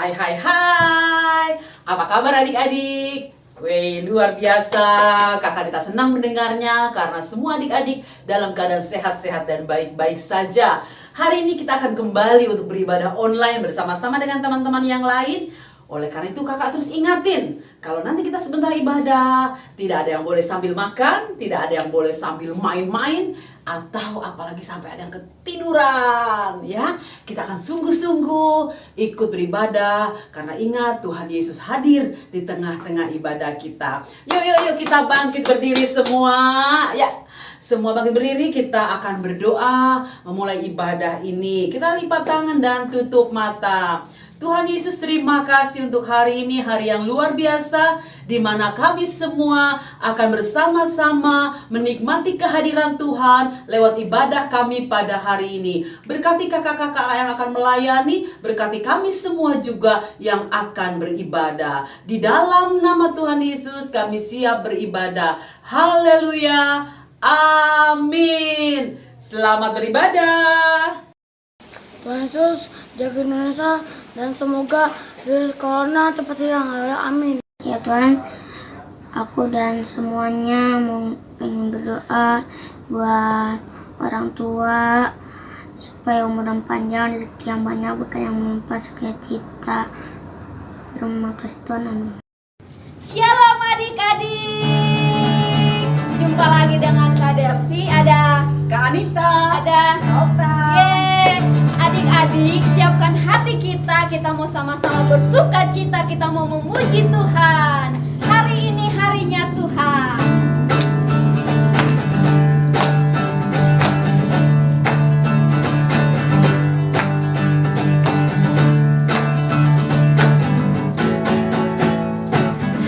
Hai hai hai. Apa kabar adik-adik? Wih, luar biasa. Kakak Dita senang mendengarnya karena semua adik-adik dalam keadaan sehat-sehat dan baik-baik saja. Hari ini kita akan kembali untuk beribadah online bersama-sama dengan teman-teman yang lain. Oleh karena itu kakak terus ingatin, kalau nanti kita sebentar ibadah, tidak ada yang boleh sambil makan, tidak ada yang boleh sambil main-main, atau apalagi sampai ada yang ketiduran, ya. Kita akan sungguh-sungguh ikut beribadah, karena ingat Tuhan Yesus hadir di tengah-tengah ibadah kita. Yuk kita bangkit berdiri semua, ya. Semua bangkit berdiri, kita akan berdoa memulai ibadah ini. Kita lipat tangan dan tutup mata. Tuhan Yesus, terima kasih untuk hari ini, hari yang luar biasa, di mana kami semua akan bersama-sama menikmati kehadiran Tuhan lewat ibadah kami pada hari ini. Berkati kakak-kakak yang akan melayani, berkati kami semua juga yang akan beribadah. Di dalam nama Tuhan Yesus kami siap beribadah. Haleluya, amin. Selamat beribadah. Tuhan Yesus jaga Indonesia dan semoga virus corona cepat hilang. Amin. Ya Tuhan, aku dan semuanya mau pengen berdoa buat orang tua supaya umur panjang, rezeki yang banyak, bukan yang menimpa sukacita. Terima kasih Tuhan, amin. Shalom adik-adik, jumpa lagi dengan Kak Delvi, ada Kak Anita, ada Okta. Adik-adik, siapkan hati kita mau sama-sama bersuka cita, kita mau memuji Tuhan. Hari ini harinya Tuhan.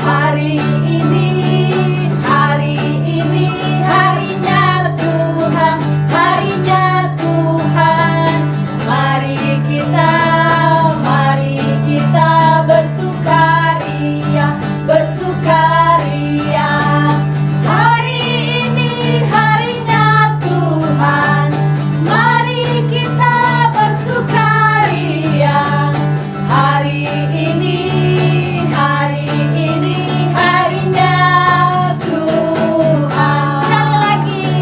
Hari ini harinya Tuhan, harinya Tuhan. Mari kita bersukaria, bersukaria. Hari ini harinya Tuhan, mari kita bersukaria. Hari ini harinya Tuhan. Sekali lagi.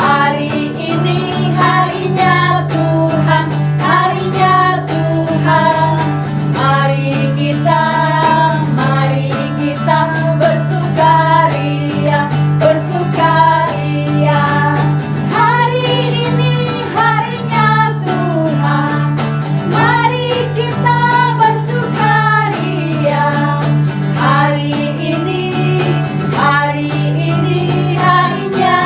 Hari ini harinya Tuhan, harinya Tuhan. Mari kita bersukaria, bersukaria. Hari ini harinya Tuhan, mari kita bersukaria. Hari ini harinya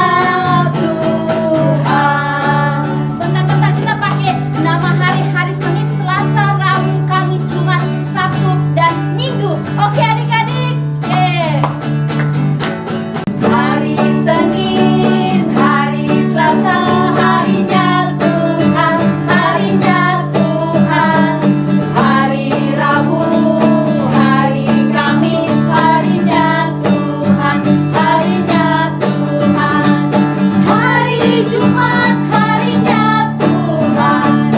Tuhan. Bentar, kita pakai nama hari-hari Senin, Selasa, Rabu, Kamis, Jumat, Sabtu, dan Minggu. Oke adik-adik? Hari Senin, hari Selasa, harinya Tuhan, harinya Tuhan. Hari Rabu, hari Kamis, harinya Tuhan, harinya Tuhan. Hari Jumat, harinya Tuhan.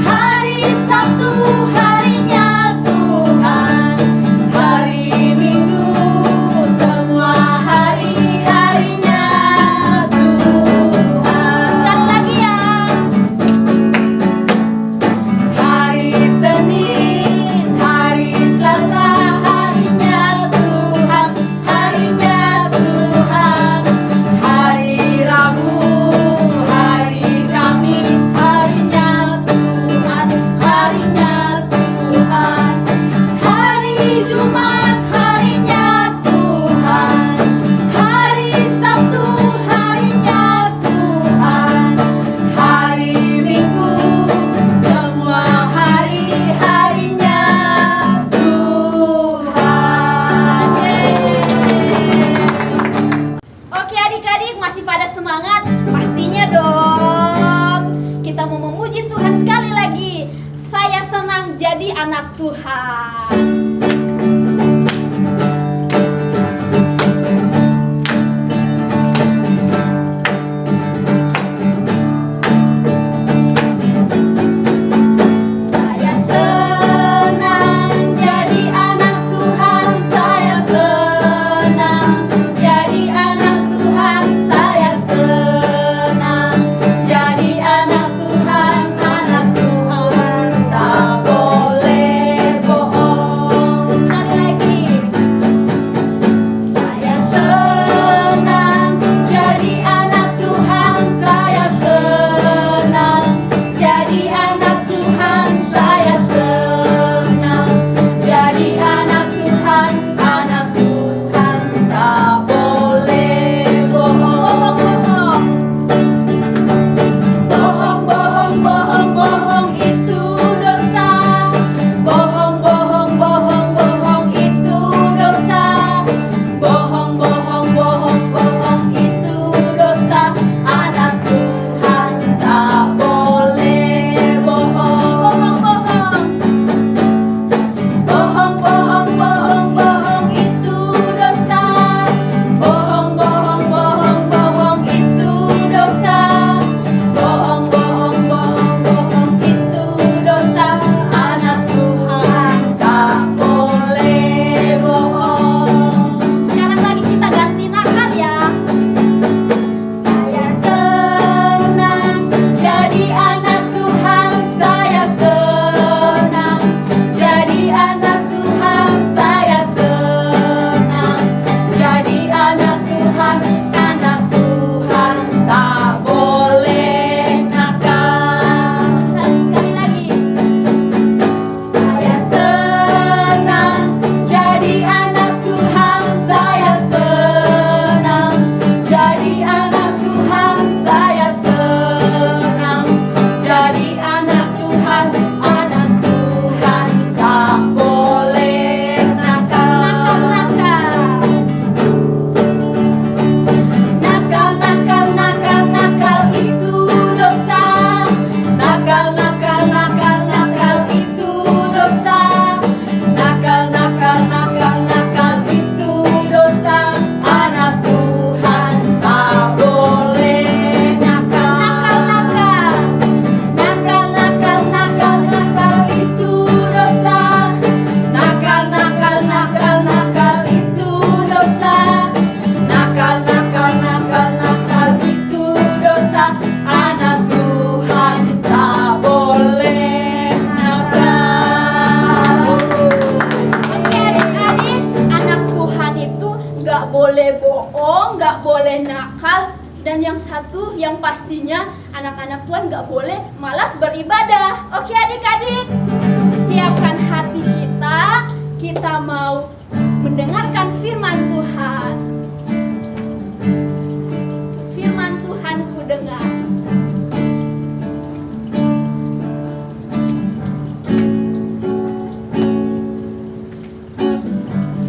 Hari Sabtu, harinya Tuhan. Hari Minggu, semua harinya Tuhan. Sekali lagi ya. Hari Senin, hari Selasa, harinya Tuhan, harinya Tuhan. Hari Rabu, hari Kamis, harinya Tuhan, harinya Tuhan. Hari Jumat, harinya Tuhan. Hari Sabtu, harinya Tuhan. Hari Minggu, semua harinya Tuhan. Oke adik-adik, masih pada semangat? Pastinya dong. Kita mau memuji Tuhan sekali lagi. Saya senang jadi anak Tuhan. Tuhan, anak Tuhan tak boleh nakal. Sekali lagi. Saya senang jadi anak Tuhan, saya senang jadi anak Tuhan, saya senang jadi anak Tuhan. Anak Tuhan tak boleh nakal. Nakal, nakal, nakal, nakal itu dosa. Nakal, nakal, nakal, nakal itu dosa. Nakal, nakal, nakal, nakal itu dosa. Anak Tuhan tak boleh nakal. Nakal, nakal, nakal, nakal itu dosa. Nakal, nakal, nakal, nakal itu dosa. Nakal, nakal, nakal, nakal itu dosa. Anak Tuhan tak boleh nakal. Oke adik-adik, anak Tuhan itu nggak boleh bohong, nggak boleh nakal. Dan yang satu, yang pastinya anak-anak Tuhan nggak boleh malas beribadah. Oke adik-adik, siapkan hati kita. Kita mau mendengarkan firman Tuhan. Firman Tuhan ku dengar.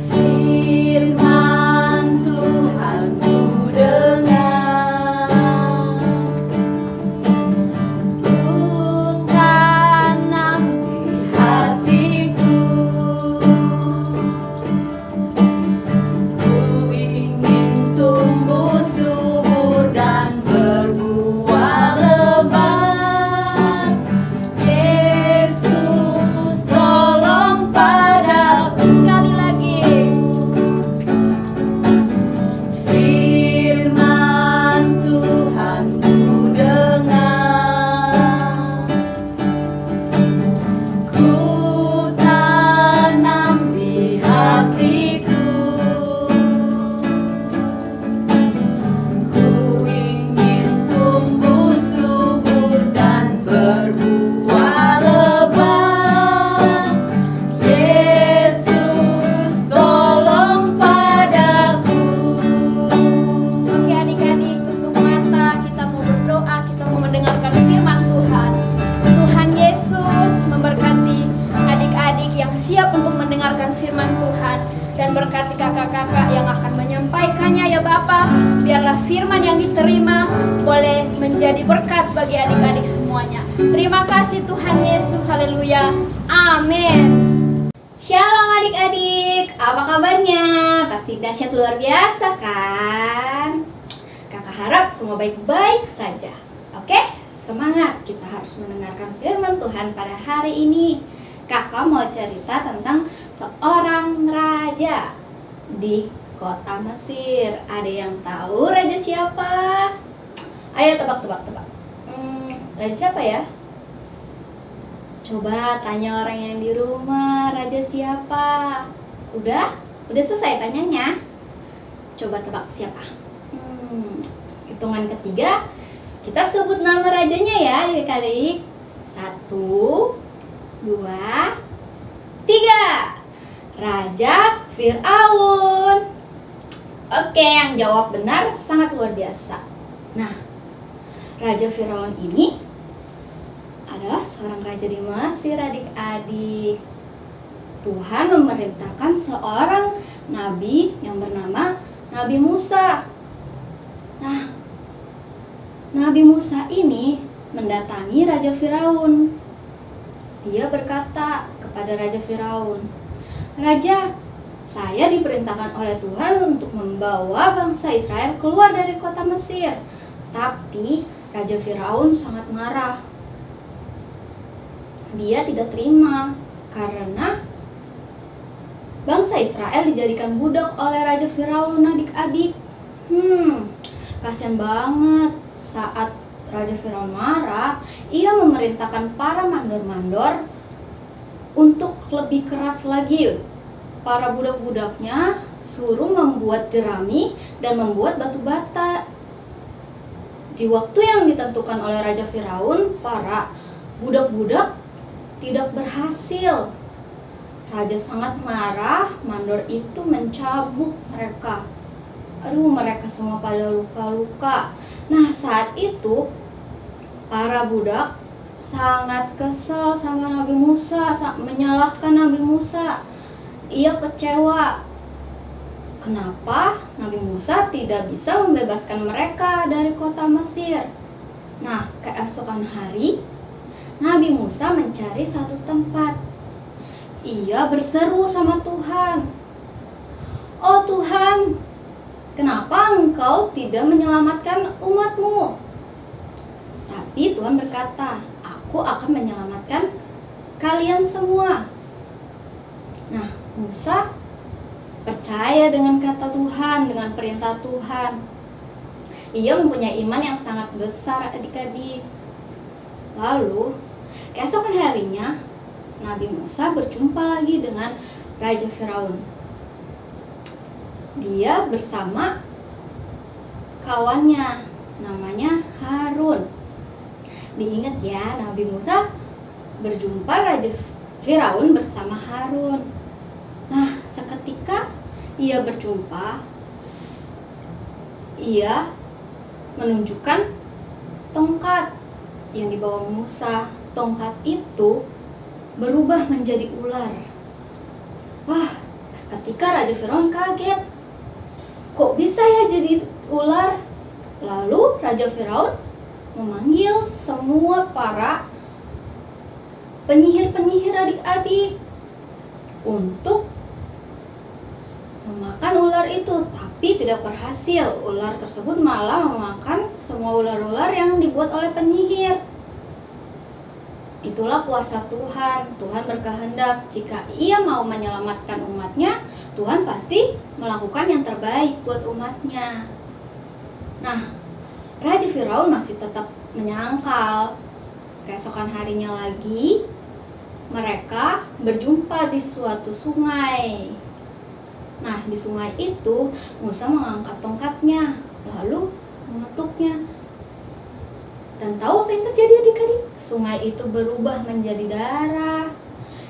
Firman Tuhan ku dengar. Ku tanam di hatiku. Ku ingin tumbuh subur dan berbuah lebat. Yesus tolong padaku. Sekali lagi. Firman Tuhan ku dengar. Ku tanam di hatiku. Ku ingin tumbuh subur dan berbuah lebat. Yesus tolong padaku. Oke adik-adik, tutup mata, kita mau berdoa, kita mau mendengarkan firman Tuhan. Tuhan Yesus memberkati adik-adik yang siap untuk mendengarkan firman Tuhan, dan berkati kakak-kakak yang akan menyampaikannya ya Bapa. Biarlah firman yang diterima boleh menjadi berkat bagi adik-adik semuanya. Terima kasih Tuhan Yesus, haleluya, amin. Shalom adik-adik, apa kabarnya? Pasti dahsyat luar biasa kan? Kakak harap semua baik-baik saja. Oke, semangat, kita harus mendengarkan firman Tuhan pada hari ini. Kakak mau cerita tentang seorang raja di kota Mesir. Ada yang tahu raja siapa? Ayo tebak. Raja siapa ya? Coba tanya orang yang di rumah, raja siapa? Udah selesai tanyanya. Coba tebak siapa? Hitungan ketiga, kita sebut nama rajanya ya adik-adik. 1, 2, 3. Raja Firaun. Oke, yang jawab benar sangat luar biasa. Nah, Raja Firaun ini adalah seorang raja di Mesir adik-adik. Tuhan memerintahkan seorang nabi yang bernama Nabi Musa. Nah, Nabi Musa ini mendatangi Raja Firaun. Dia berkata kepada Raja Firaun, "Raja, saya diperintahkan oleh Tuhan untuk membawa bangsa Israel keluar dari kota Mesir." Tapi Raja Firaun sangat marah. Dia tidak terima karena bangsa Israel dijadikan budak oleh Raja Firaun adik-adik. Kasian banget. Saat Raja Firaun marah, ia memerintahkan para mandor-mandor untuk lebih keras lagi para budak-budaknya suruh membuat jerami dan membuat batu bata. Di waktu yang ditentukan oleh Raja Firaun, para budak-budak tidak berhasil. Raja sangat marah, mandor itu mencabuk mereka. Mereka semua pada luka-luka. Nah, saat itu para budak sangat kesal sama Nabi Musa, menyalahkan Nabi Musa. Ia kecewa. Kenapa Nabi Musa tidak bisa membebaskan mereka dari kota Mesir? Nah, keesokan hari, Nabi Musa mencari satu tempat. Ia berseru sama Tuhan. Oh Tuhan, kenapa Engkau tidak menyelamatkan umatmu? Tapi Tuhan berkata, Aku akan menyelamatkan kalian semua. Nah, Musa percaya dengan kata Tuhan, dengan perintah Tuhan. Ia mempunyai iman yang sangat besar, adik-adik. Lalu, keesokan harinya, Nabi Musa berjumpa lagi dengan Raja Firaun. Dia bersama kawannya, namanya Harun. Diingat ya, Nabi Musa berjumpa Raja Firaun bersama Harun. Nah, seketika ia berjumpa, ia menunjukkan tongkat yang dibawa Musa. Tongkat itu berubah menjadi ular. Wah, seketika Raja Firaun kaget. Kok bisa ya jadi ular? Lalu Raja Firaun memanggil semua para penyihir-penyihir adik-adik untuk memakan ular itu, tapi tidak berhasil. Ular tersebut malah memakan semua ular-ular yang dibuat oleh penyihir. Itulah kuasa Tuhan. Tuhan berkehendak jika ia mau menyelamatkan umatnya, Tuhan pasti melakukan yang terbaik buat umatnya. Nah, Raja Firaun masih tetap menyangkal. Keesokan harinya lagi, mereka berjumpa di suatu sungai. Nah, di sungai itu Musa mengangkat tongkatnya, lalu mengetuknya. Dan tahu apa yang terjadi adik-adik? Sungai itu berubah menjadi darah.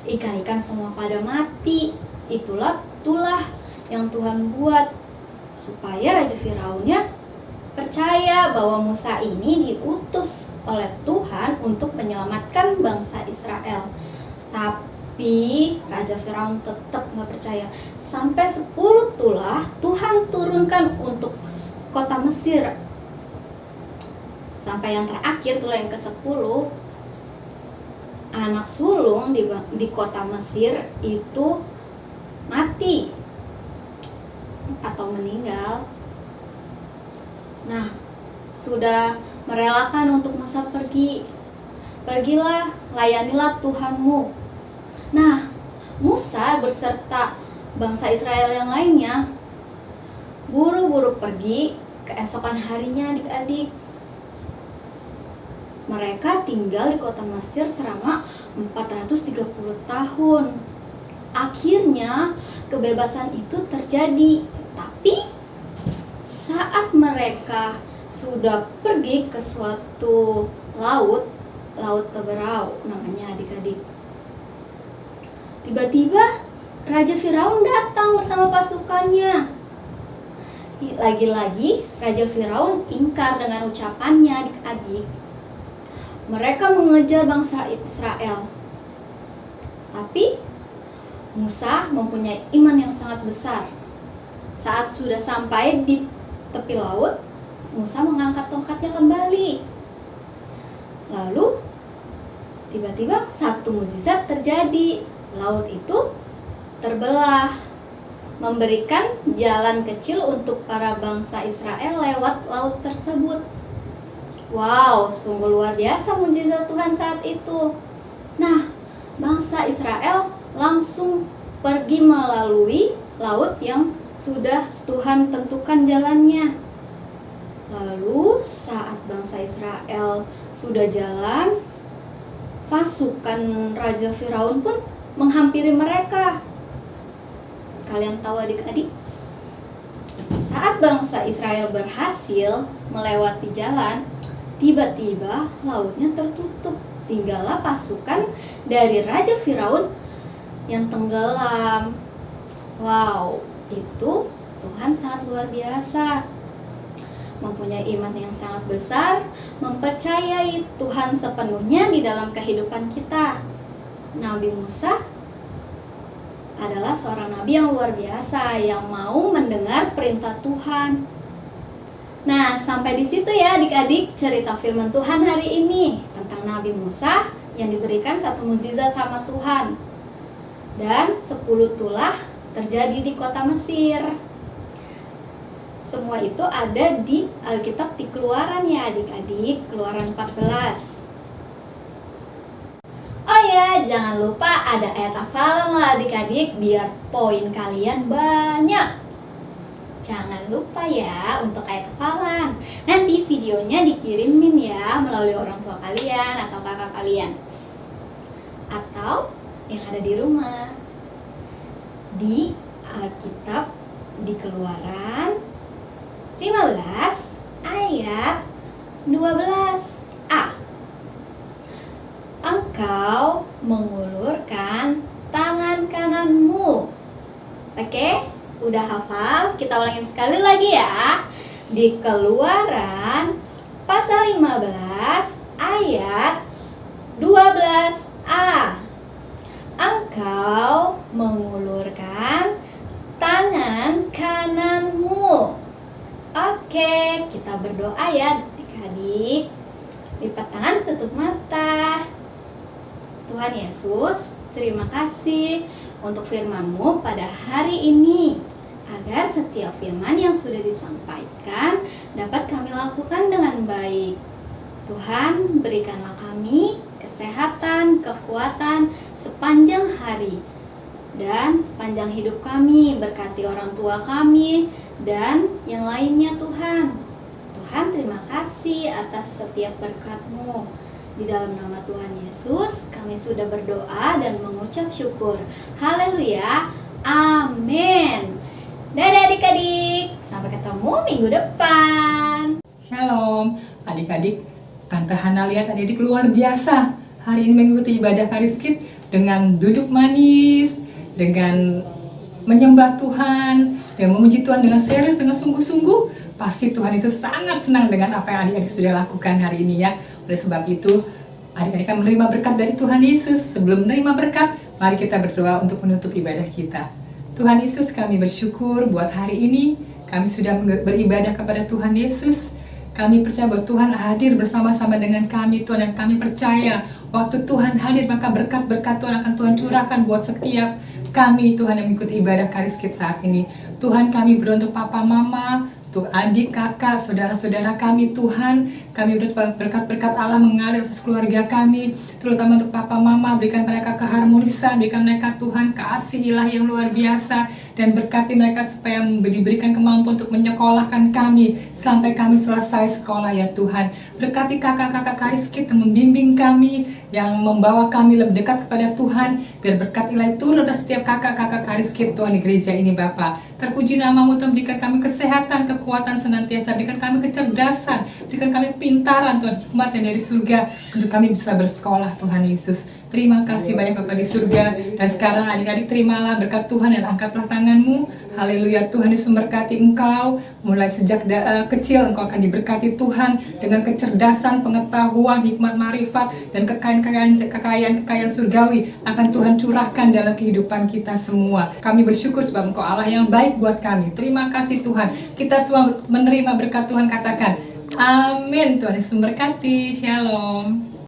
Ikan-ikan semua pada mati. Itulah yang Tuhan buat supaya Raja Firaunnya percaya bahwa Musa ini diutus oleh Tuhan untuk menyelamatkan bangsa Israel. Tapi Raja Firaun tetap nggak percaya. Sampai 10 tulah Tuhan turunkan untuk kota Mesir. Sampai yang terakhir, tulah yang ke-10, anak sulung di kota Mesir itu mati atau meninggal. Nah, sudah merelakan untuk Musa pergi. Pergilah, layanilah Tuhanmu. Nah, Musa beserta bangsa Israel yang lainnya buru-buru pergi. Keesokan harinya adik-adik, mereka tinggal di kota Mesir selama 430 tahun. Akhirnya kebebasan itu terjadi. Tapi saat mereka sudah pergi ke suatu laut Teberau namanya adik-adik, tiba-tiba Raja Firaun datang bersama pasukannya. Lagi-lagi Raja Firaun ingkar dengan ucapannya adik-adik. Mereka mengejar bangsa Israel. Tapi Musa mempunyai iman yang sangat besar. Saat sudah sampai di tepi laut, Musa mengangkat tongkatnya kembali. Lalu tiba-tiba satu mukjizat terjadi. Laut itu terbelah, memberikan jalan kecil untuk para bangsa Israel lewat laut tersebut. Wow, sungguh luar biasa mukjizat Tuhan saat itu. Nah, bangsa Israel langsung pergi melalui laut yang sudah Tuhan tentukan jalannya. Lalu saat bangsa Israel sudah jalan, pasukan Raja Firaun pun menghampiri mereka. Kalian tahu adik-adik, saat bangsa Israel berhasil melewati jalan, tiba-tiba lautnya tertutup. Tinggallah pasukan dari Raja Firaun yang tenggelam. Wow, itu Tuhan sangat luar biasa. Mempunyai iman yang sangat besar, mempercayai Tuhan sepenuhnya di dalam kehidupan kita. Nabi Musa adalah seorang nabi yang luar biasa yang mau mendengar perintah Tuhan. Nah, sampai di situ ya adik-adik cerita firman Tuhan hari ini tentang Nabi Musa yang diberikan satu mukjizat sama Tuhan. Dan 10 tulah terjadi di kota Mesir. Semua itu ada di Alkitab di Keluaran ya adik-adik, Keluaran 14. Oh ya, jangan lupa ada ayat hafalan lah adik-adik biar poin kalian banyak. Jangan lupa ya untuk ayat hafalan. Nanti videonya dikirimin ya melalui orang tua kalian atau kakak kalian. Atau yang ada di rumah. Di Alkitab di Keluaran 15 ayat 12a. Engkau mengulurkan tangan kananmu. Oke? Udah hafal? Kita ulangin sekali lagi ya. Di Keluaran pasal 15 ayat 12a. Engkau mengulurkan tangan kananmu. Oke, kita berdoa ya adik-adik. Lipat tangan, tutup mata. Tuhan Yesus, terima kasih untuk firman-Mu pada hari ini, agar setiap firman yang sudah disampaikan dapat kami lakukan dengan baik. Tuhan, berikanlah kami kesehatan, kekuatan sepanjang hari dan sepanjang hidup kami. Berkati orang tua kami dan yang lainnya Tuhan. Tuhan, terima kasih atas setiap berkat-Mu. Di dalam nama Tuhan Yesus, kami sudah berdoa dan mengucap syukur. Haleluya. Amin. Dadah adik-adik. Sampai ketemu minggu depan. Shalom, adik-adik. Tante Hana lihat adik-adik luar biasa. Hari ini mengikuti ibadah Kariskit dengan duduk manis, dengan menyembah Tuhan, dan memuji Tuhan dengan serius, dengan sungguh-sungguh. Pasti Tuhan Yesus sangat senang dengan apa yang adik-adik sudah lakukan hari ini ya. Oleh sebab itu, adik-adik akan menerima berkat dari Tuhan Yesus. Sebelum menerima berkat, mari kita berdoa untuk menutup ibadah kita. Tuhan Yesus, kami bersyukur buat hari ini. Kami sudah beribadah kepada Tuhan Yesus. Kami percaya bahwa Tuhan hadir bersama-sama dengan kami, Tuhan, dan kami percaya waktu Tuhan hadir, maka berkat-berkat Tuhan akan Tuhan curahkan buat setiap kami, Tuhan, yang mengikuti ibadah Kariskit saat ini. Tuhan, kami berdoa untuk papa, mama, untuk adik, kakak, saudara-saudara kami, Tuhan. Kami berdoa berkat-berkat Allah mengalir atas keluarga kami, terutama untuk papa, mama. Berikan mereka keharmonisan, berikan mereka, Tuhan, kasih ilahi yang luar biasa, dan berkati mereka supaya diberikan kemampuan untuk menyekolahkan kami sampai kami selesai sekolah ya Tuhan. Berkati kakak-kakak Kariskit yang membimbing kami, yang membawa kami lebih dekat kepada Tuhan. Biar berkat ilahi turun atas setiap kakak-kakak Kariskit Tuhan di gereja ini Bapa. Terpuji namamu Tuhan, berikan kami kesehatan, kekuatan senantiasa, berikan kami kecerdasan, berikan kami pintaran Tuhan, hikmat yang dari surga untuk kami bisa bersekolah Tuhan Yesus. Terima kasih banyak Bapa di surga. Dan sekarang adik-adik terimalah berkat Tuhan dan angkatlah tanganmu. Haleluya, Tuhan Yesus memberkati engkau. Mulai sejak kecil engkau akan diberkati Tuhan dengan kecerdasan, pengetahuan, hikmat, marifat, dan kekayaan surgawi akan Tuhan curahkan dalam kehidupan kita semua. Kami bersyukur sebab engkau Allah yang baik buat kami. Terima kasih Tuhan. Kita semua menerima berkat Tuhan, katakan amin. Tuhan Yesus memberkati. Shalom.